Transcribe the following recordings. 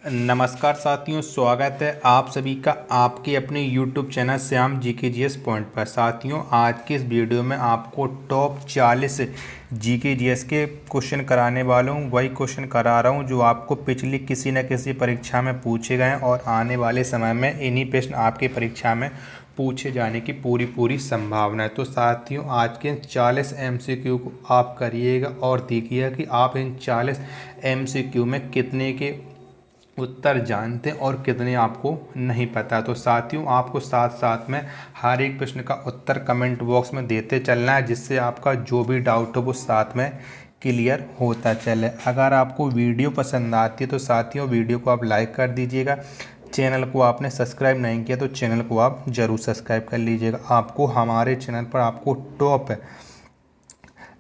नमस्कार साथियों, स्वागत है आप सभी का आपके अपने YouTube channel Shyam GKGS point पर। साथियों, आज के इस वीडियो में आपको टॉप 40 GKGS के क्वेश्चन कराने वाला हूँ। वही क्वेश्चन करा रहा हूँ जो आपको पिछली किसी न किसी परीक्षा में पूछे गए और आने वाले समय में इन्हीं प्रश्न आपकी परीक्षा में पूछे जाने की पूरी संभावना है। तो साथियों, आज के 40 MCQ को आप करिएगा और देखिएगा कि आप इन 40 MCQ में कितने के उत्तर जानते हैं और कितने आपको नहीं पता। तो साथियों, आपको साथ साथ में हर एक प्रश्न का उत्तर कमेंट बॉक्स में देते चलना है, जिससे आपका जो भी डाउट हो वो साथ में क्लियर होता चले। अगर आपको वीडियो पसंद आती है तो साथियों, वीडियो को आप लाइक कर दीजिएगा। चैनल को आपने सब्सक्राइब नहीं किया तो चैनल को आप ज़रूर सब्सक्राइब कर लीजिएगा। आपको हमारे चैनल पर आपको टॉप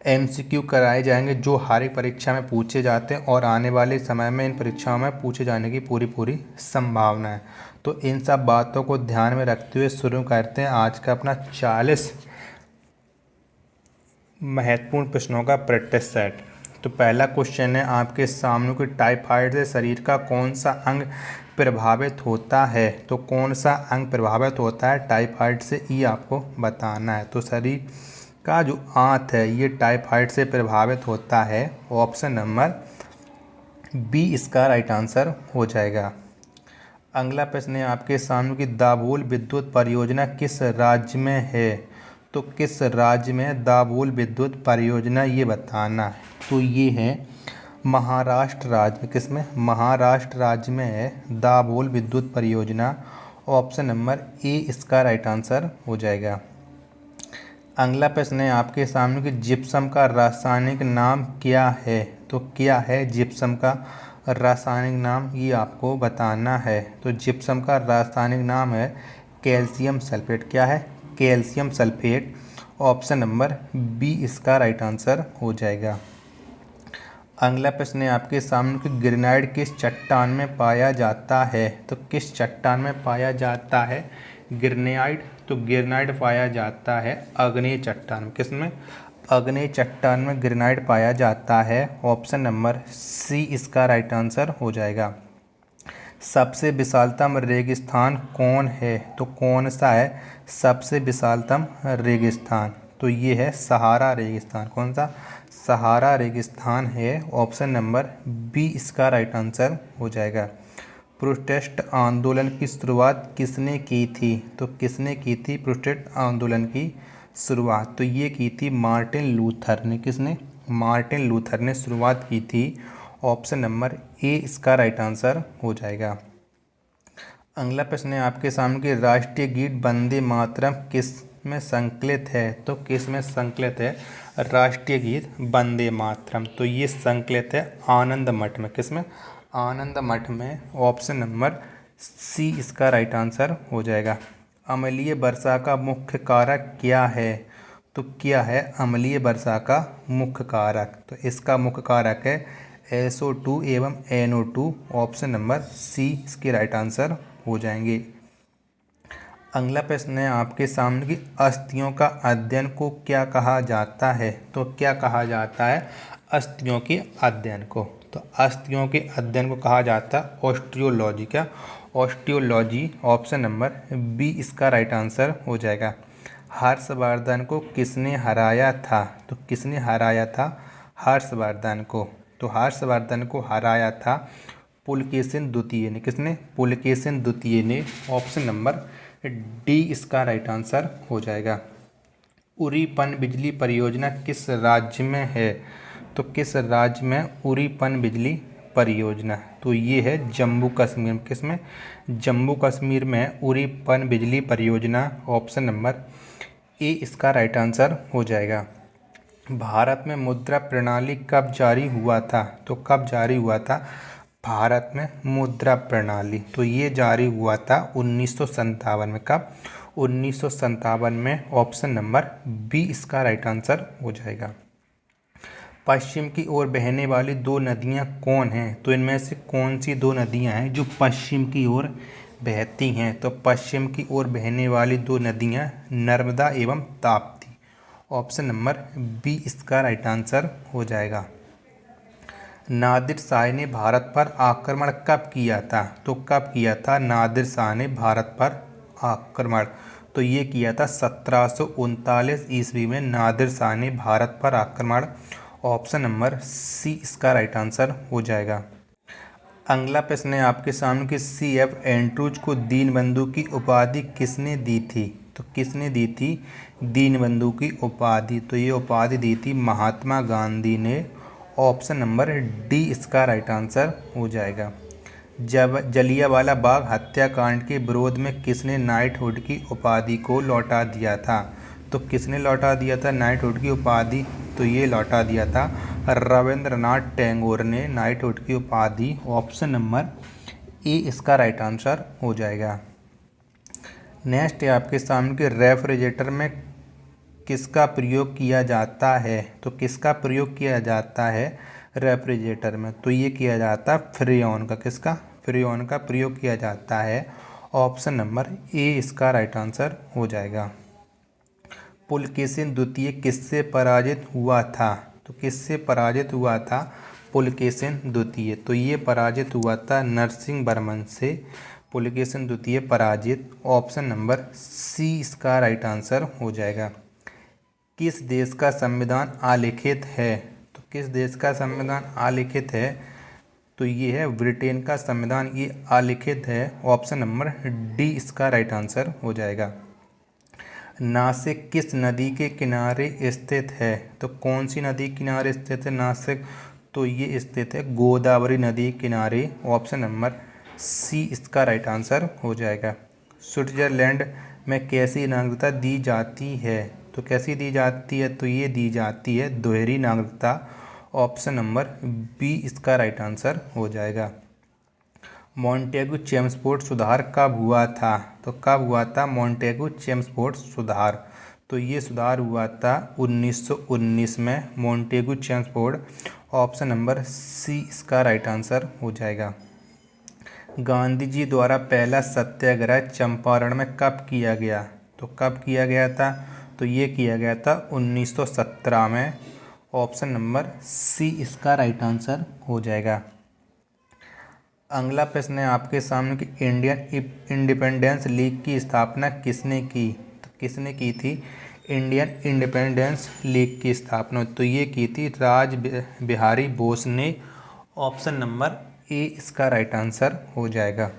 MCQ कराए जाएंगे जो हर एक परीक्षा में पूछे जाते हैं और आने वाले समय में इन परीक्षाओं में पूछे जाने की पूरी संभावना है। तो इन सब बातों को ध्यान में रखते हुए शुरू करते हैं आज का अपना 40 महत्वपूर्ण प्रश्नों का प्रैक्टिस सेट। तो पहला क्वेश्चन है आपके सामने कि टाइफाइड से शरीर का कौन सा अंग प्रभावित होता है। तो कौन सा अंग प्रभावित होता है टाइफाइड से, ये आपको बताना है। तो शरीर का जो आंत है ये टाइफाइड से प्रभावित होता है। ऑप्शन नंबर बी इसका राइट आंसर हो जाएगा। अगला प्रश्न है आपके सामने कि दाभोल विद्युत परियोजना किस राज्य में है। तो किस राज्य में दाभोल विद्युत परियोजना, ये बताना है। तो ये है महाराष्ट्र राज्य में। किस में? महाराष्ट्र राज्य में है दाभोल विद्युत परियोजना। ऑप्शन नंबर ए इसका राइट आंसर हो जाएगा। अगला प्रश्न है आपके सामने कि जिप्सम का रासायनिक नाम क्या है। तो क्या है जिप्सम का रासायनिक नाम, ये आपको बताना है। तो जिप्सम का रासायनिक नाम है कैल्शियम सल्फेट। क्या है? Calcium sulphate. Option number B इसका राइट आंसर हो जाएगा। अगला प्रश्न है आपके सामने कि ग्रेनाइट किस चट्टान में पाया जाता है। तो किस चट्टान में पाया जाता है ग्रेनाइट? तो ग्रेनाइट पाया जाता है आग्नेय चट्टान में। किसमें? आग्नेय चट्टान में ग्रेनाइट पाया जाता है। ऑप्शन नंबर सी इसका राइट आंसर हो जाएगा। सबसे विशालतम रेगिस्तान कौन है। तो कौन सा है सबसे विशालतम रेगिस्तान? तो ये है सहारा रेगिस्तान। कौन सा? सहारा रेगिस्तान है। ऑप्शन नंबर बी इसका राइट आंसर हो जाएगा। प्रोटेस्ट आंदोलन की शुरुआत किसने की थी। तो किसने की थी प्रोटेस्ट आंदोलन की शुरुआत? तो ये की थी मार्टिन लूथर ने। किसने? मार्टिन लूथर ने शुरुआत की थी। ऑप्शन नंबर ए इसका राइट आंसर हो जाएगा। अगला प्रश्न है आपके सामने कि राष्ट्रीय गीत वंदे मातरम किस में संकलित है। तो किस में संकलित है राष्ट्रीय गीत वंदे मातरम? तो ये संकलित है आनंद मठ में। किस में? आनंद मठ में। ऑप्शन नंबर सी इसका राइट आंसर हो जाएगा। अम्लीय वर्षा का मुख्य कारक क्या है। तो क्या है अम्लीय वर्षा का मुख्य कारक? तो इसका मुख्य कारक है SO2 एवं NO2। ऑप्शन नंबर सी इसके राइट आंसर हो जाएंगे। अगला प्रश्न है आपके सामने कि अस्थियों का अध्ययन को क्या कहा जाता है। तो क्या कहा जाता है अस्थियों के अध्ययन को? तो अस्थियों के अध्ययन को कहा जाता है ऑस्टियोलॉजी। क्या? ऑस्टियोलॉजी। ऑप्शन नंबर बी इसका राइट आंसर हो जाएगा। हर्षवर्धन को किसने हराया था। तो किसने हराया था हर्षवर्धन को? तो हर्षवर्धन को हराया था पुलकेशिन द्वितीय ने। किसने? पुलकेशिन द्वितीय ने। ऑप्शन नंबर डी इसका राइट आंसर हो जाएगा। उरी पनबिजली परियोजना किस राज्य में है। तो किस राज्य में उरी पनबिजली परियोजना? तो ये है जम्मू कश्मीर। किसमें? जम्मू कश्मीर में उरी पनबिजली परियोजना। ऑप्शन नंबर ए इसका राइट आंसर हो जाएगा। भारत में मुद्रा प्रणाली कब जारी हुआ था। तो कब जारी हुआ था भारत में मुद्रा प्रणाली? तो ये जारी हुआ था 1957 में। कब? 1957 में। ऑप्शन नंबर बी इसका राइट आंसर हो जाएगा। पश्चिम की ओर बहने वाली दो नदियां कौन हैं। तो इनमें से कौन सी दो नदियां हैं जो पश्चिम की ओर बहती हैं। तो पश्चिम की ओर बहने वाली दो नदियां नर्मदा एवं ताप्ती। ऑप्शन नंबर बी इसका राइट आंसर हो जाएगा। नादिर शाह ने भारत पर आक्रमण कब किया था? तो कब किया था नादिर शाह ने भारत पर आक्रमण? तो ये किया था 1739 ईस्वी में नादिर शाह ने भारत पर आक्रमण। ऑप्शन नंबर सी इसका राइट आंसर हो जाएगा। अगला प्रश्न है आपके सामने कि C.F. एंड्रूज को दीनबंधु की उपाधि किसने दी थी? तो किसने दी थी दीनबंधु की उपाधि? तो ये उपाधि दी थी महात्मा गांधी ने। ऑप्शन नंबर डी इसका राइट आंसर हो जाएगा। जब जलियांवाला बाग हत्याकांड के विरोध में किसने नाइटहुड की उपाधि को लौटा दिया था? तो किसने लौटा दिया था नाइटहुड की उपाधि? तो ये लौटा दिया था रविंद्रनाथ टैगोर ने नाइटहुड की उपाधि। ऑप्शन नंबर ए इसका राइट आंसर हो जाएगा। नेक्स्ट है आपके सामने के रेफ्रिजरेटर में किसका प्रयोग किया जाता है? तो किसका प्रयोग किया जाता है रेफ्रिजरेटर में? तो ये किया जाता है फ्रेऑन का। किसका? फ्रेऑन का प्रयोग किया जाता है। ऑप्शन नंबर ए इसका राइट आंसर हो जाएगा। पुलकेशिन द्वितीय किससे पराजित हुआ था? तो किससे पराजित हुआ था पुलकेशिन द्वितीय? तो ये पराजित हुआ था नरसिंह से। पुलकेशिन द्वितीय पराजित। ऑप्शन नंबर सी इसका राइट आंसर हो जाएगा। किस देश का संविधान आलिखित है? तो किस देश का संविधान आलिखित है? तो ये है ब्रिटेन का संविधान, ये आलिखित है। ऑप्शन नंबर डी इसका राइट आंसर हो जाएगा। नासिक किस नदी के किनारे स्थित है? तो कौन सी नदी किनारे स्थित है नासिक? तो ये स्थित है गोदावरी नदी किनारे। ऑप्शन नंबर सी इसका राइट आंसर हो जाएगा। स्विट्जरलैंड में कैसी नागरिकता दी जाती है? तो कैसी दी जाती है? तो ये दी जाती है दोहरी नागरिकता। ऑप्शन नंबर बी इसका राइट आंसर हो जाएगा। मॉन्टेगू चेम्सफोर्ड सुधार कब हुआ था? तो कब हुआ था मॉन्टेगू चेम्सफोर्ड सुधार? तो ये सुधार हुआ था 1919 में Montagu Chelmsford. Option number C इसका राइट आंसर हो जाएगा। गांधी जी द्वारा पहला सत्याग्रह चंपारण में कब किया गया? तो कब किया गया था? तो ये किया गया था 1917 में। ऑप्शन नंबर सी इसका राइट आंसर हो जाएगा। अगला प्रश्न है आपके सामने कि इंडियन इंडिपेंडेंस लीग की स्थापना किसने की? तो किसने की थी इंडियन इंडिपेंडेंस लीग की स्थापना? तो ये की थी राज बिहारी बोस ने। ऑप्शन नंबर ए इसका राइट आंसर हो जाएगा।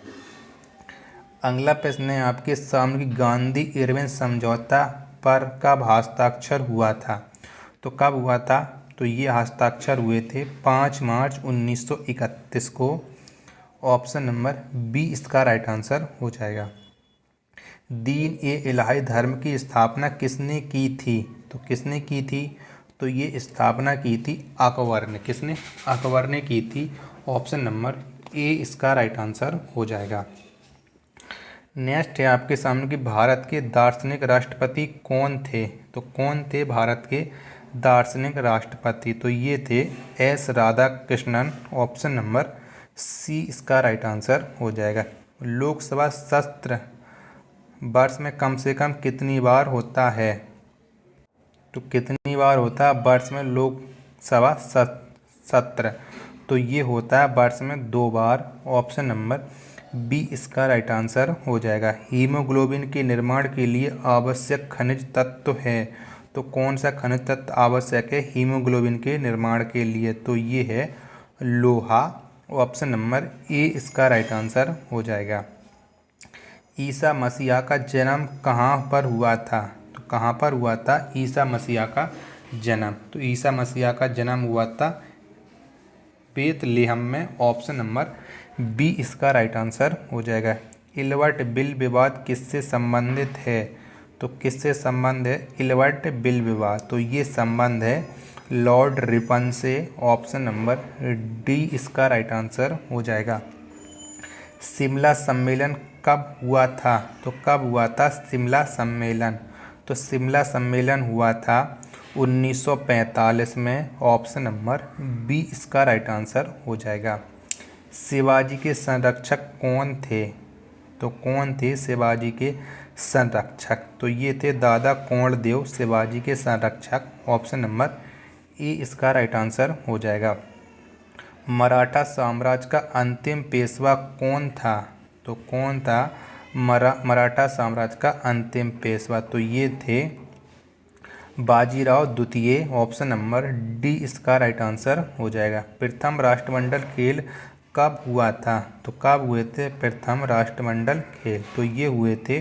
अगला प्रश्न है आपके सामने कि गांधी इरविन समझौता पर कब हस्ताक्षर हुआ था? तो कब हुआ था? तो ये हस्ताक्षर हुए थे 5 मार्च 1931 को। ऑप्शन नंबर बी इसका राइट आंसर हो जाएगा। दीन ए इलाही धर्म की स्थापना किसने की थी? तो किसने की थी? तो ये स्थापना की थी अकबर ने। किसने? अकबर ने की थी। ऑप्शन नंबर ए इसका राइट आंसर हो जाएगा। नेक्स्ट है आपके सामने कि भारत के दार्शनिक राष्ट्रपति कौन थे? तो कौन थे भारत के दार्शनिक राष्ट्रपति? तो ये थे S Radhakrishnan. Option number C इसका राइट आंसर हो जाएगा। लोकसभा सत्र वर्ष में कम से कम कितनी बार होता है? तो कितनी बार होता है वर्ष में लोकसभा सत्र? तो ये होता है वर्ष में 2 बार। ऑप्शन नंबर बी इसका राइट आंसर हो जाएगा। हीमोग्लोबिन के निर्माण के लिए आवश्यक खनिज तत्व है? तो कौन सा खनिज तत्व आवश्यक है हीमोग्लोबिन के निर्माण के लिए? तो ये है लोहा। ऑप्शन नंबर ए इसका राइट आंसर हो जाएगा। ईसा मसीहा का जन्म कहाँ पर हुआ था? तो कहाँ पर हुआ था ईसा मसीहा का जन्म? तो ईसा मसीहा का जन्म हुआ था बेथलेहम में। ऑप्शन नंबर बी इसका राइट आंसर हो जाएगा। इल्बर्ट बिल विवाद किससे संबंधित है? तो किससे संबंध है इल्बर्ट बिल विवाद? तो ये संबंध है लॉर्ड रिपन से। ऑप्शन नंबर डी इसका राइट आंसर हो जाएगा। शिमला सम्मेलन कब हुआ था? तो कब हुआ था शिमला सम्मेलन? तो शिमला सम्मेलन हुआ था 1945 में। ऑप्शन नंबर बी इसका राइट आंसर हो जाएगा। शिवाजी के संरक्षक कौन थे? तो कौन थे शिवाजी के संरक्षक? तो ये थे दादा कोंडदेव शिवाजी के संरक्षक। ऑप्शन नंबर ए इसका राइट आंसर हो जाएगा। मराठा साम्राज्य का अंतिम पेशवा कौन था? तो कौन था मराठा साम्राज्य का अंतिम पेशवा? तो ये थे बाजीराव द्वितीय। ऑप्शन नंबर डी इसका राइट आंसर हो जाएगा। प्रथम राष्ट्रमंडल खेल कब हुआ था? तो कब हुए थे प्रथम राष्ट्रमंडल खेल? तो ये हुए थे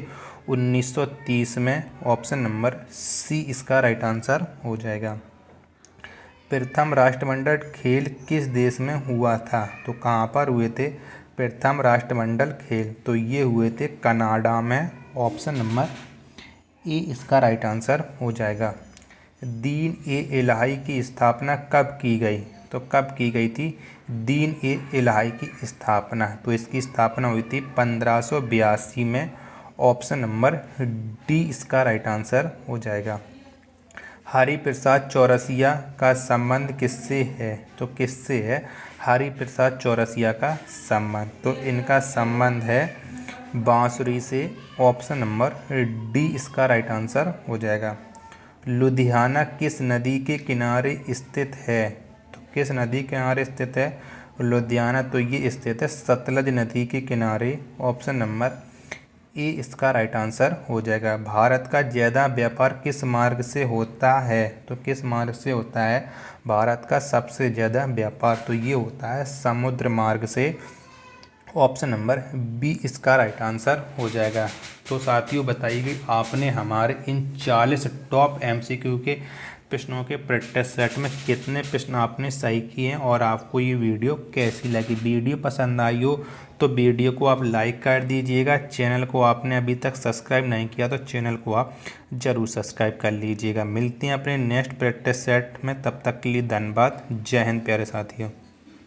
1930 में। ऑप्शन नंबर सी इसका राइट आंसर हो जाएगा। प्रथम राष्ट्रमंडल खेल किस देश में हुआ था? तो कहाँ पर हुए थे प्रथम राष्ट्रमंडल खेल? तो ये हुए थे कनाडा में। ऑप्शन नंबर ए इसका राइट आंसर हो जाएगा। दीन ए इलाही की स्थापना कब की गई? तो कब की गई थी दीन ए इलाही की स्थापना? तो इसकी स्थापना हुई थी 1582 में। ऑप्शन नंबर डी इसका राइट आंसर हो जाएगा। हरिप्रसाद चौरसिया का संबंध किससे है? तो किससे है हरिप्रसाद चौरसिया का संबंध? तो इनका संबंध है बांसुरी से। ऑप्शन नंबर डी इसका राइट आंसर हो जाएगा। लुधियाना किस नदी के किनारे स्थित है? तो किस नदी के किनारे स्थित है लुधियाना? तो ये स्थित है सतलज नदी के किनारे। ऑप्शन नंबर ए इसका राइट आंसर हो जाएगा। भारत का ज़्यादा व्यापार किस मार्ग से होता है? तो किस मार्ग से होता है भारत का सबसे ज़्यादा व्यापार? तो ये होता है समुद्र मार्ग से। ऑप्शन नंबर बी इसका राइट आंसर हो जाएगा। तो साथियों बताइए कि आपने हमारे इन 40 टॉप एमसीक्यू के प्रश्नों के प्रैक्टिस सेट में कितने प्रश्न आपने सही किए हैं और आपको ये वीडियो कैसी लगी। वीडियो पसंद आई हो तो वीडियो को आप लाइक कर दीजिएगा। चैनल को आपने अभी तक सब्सक्राइब नहीं किया तो चैनल को आप ज़रूर सब्सक्राइब कर लीजिएगा। मिलते हैं अपने नेक्स्ट प्रैक्टिस सेट में, तब तक के लिए धन्यवाद। जय हिंद प्यारे साथियों।